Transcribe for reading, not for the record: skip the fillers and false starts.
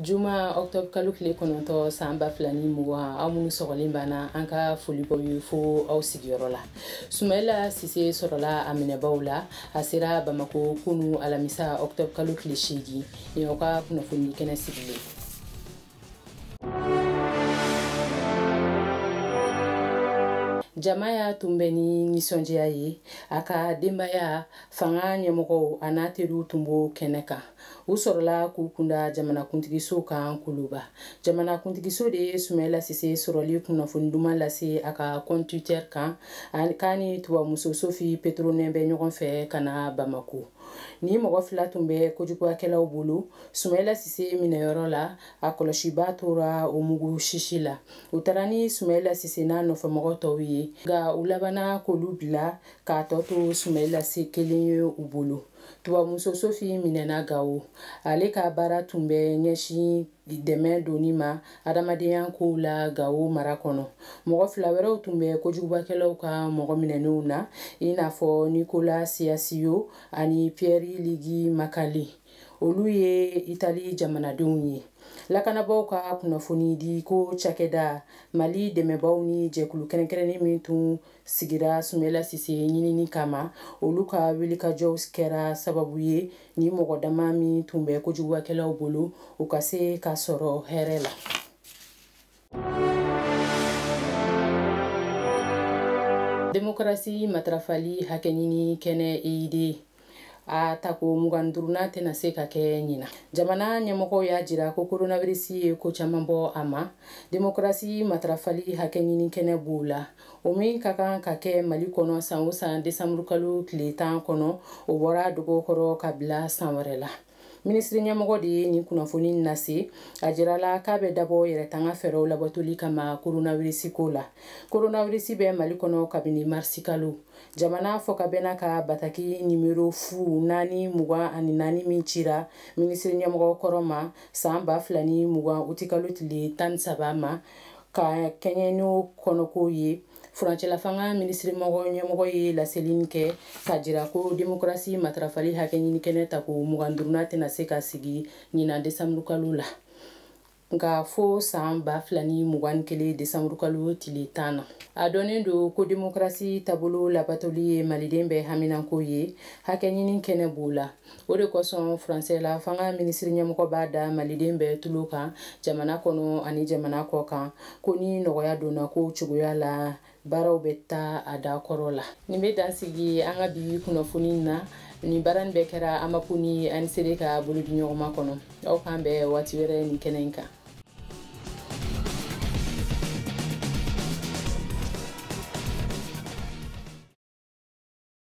Juma Octobre kalo kile kɔnɔntɔn san 2020 aw minnu sɔgɔlen bana an ka foli b'aw ye fo aw sigiyɔrɔ la. Sumaila Sise sɔrɔla a minɛbaw la a sera Bamako kunu alamisa Octobre kalo kile 8 ni aw ka kunnafoni kɛnɛ sigilen. Jamaya tun bɛ ni nisɔndiya ye a ka denbaya fanga ɲɛmɔgɔw a n'a teriw tun b'o kɛnɛ kan. U sɔrɔla k'u kunda jamanakuntigiso kan kuluba. Jamanakuntigiso de ye Sumaila Sise sɔrɔli kunnafoni duman lase a ka compte Twitter kan k'a ni tubabumuso Sophie Petronen bɛ ɲɔgɔn fɛ ka na Bamako. Ni mɔgɔ fila tun bɛ kojugukɛlaw bolo, Sumaila Sise minɛyɔrɔ la a kɔlɔsiba tora o mugu sisi la. U taara ni Sumaila Sise n'a nɔfɛmɔgɔ tɔw ye nka u labana k'olu bila k'a tɔ to Sumaila Sise kelen ye u bolo. Tubabumuso Sophie minɛna Gawo. Ale ka baara tun bɛ ɲɛsin dɛmɛ doni ma adamadenya kow la Gawo mara kɔnɔ. Mɔgɔ fila wɛrɛw tun bɛ kojugubakɛlaw ka mɔgɔ minɛnenw na i n'a fɔ Nicolas Siasio ani Pierre Ligi Makali. Olu ye Itali jamanadenw ye. Lakanabaw ka kunnafoni di ko cakɛda Mali dɛmɛbaw ni jɛkulu kɛrɛnkɛrɛnnen min tun sigira Sumaila Sise ɲinini kama olu ka wilikajɔw kɛra sababu ye ni mɔgɔ dama min tun bɛ kojugubakɛlaw bolo u ka se ka sɔrɔ hɛrɛ la. Démocratie matarafali hakɛɲini kɛnɛ EID a tako 25 tɛna se ka kɛ ɲina. Jamana ɲɛmɔgɔw y'a jira ko coronavirus ye ko caman bɔ a ma. Démocratie matarafali hakɛɲini kɛnɛ b'o la. O min ka kan ka kɛ Mali kɔnɔ san o san décembre kalo tile 10 kɔnɔ o bɔra dogokɔrɔ ka bila san wɛrɛ la. Ministre ɲɛmɔgɔ de ye ni kunnafoni nase a jirala k'a bɛ dabɔ yɛrɛtanga fɛɛrɛw labatoli kama coronavirus ko la. Coronavirus bɛ Mali kɔnɔ kabini mars kalo. Jamana fɔ ka bɛna ka bataki numéro 424 min cira ministre ɲɛmɔgɔ kɔrɔ ma san 2020 uti kalo tile 13 ma ka kɛɲɛ n'o kɔnɔko ye. Furancɛla fanga ministre ɲɛmɔgɔ ye laseli kɛ ka jira ko démocratie matarafali hakɛɲini kɛnɛ tako 25 tɛna se ka sigi ɲina décembre kalo la. Nka fo san 2021 décembre kalo tile 10 na. A dɔnnen do ko démocratie taabolo labatoli ye maliden bɛɛ haminanko ye hakɛɲini kɛnɛ b'o la. O de kosɔn furancɛla fanga ministre ɲɛmɔgɔ b'a da maliden bɛɛ tulo kan jamana kɔnɔ ani jamana kɔ kan ko ni nɔgɔya donna ko cogoya la baaraw bɛ taa a da kɔrɔ la. Nin bɛ dan sigi an ka bi kunnafoni na. Ni baara nin bɛɛ kɛra Amapu ni ANCD ka bolo di ɲɔgɔn ma kɔnɔ. Aw kan bɛɛ waati wɛrɛ nin kɛnɛ in kan.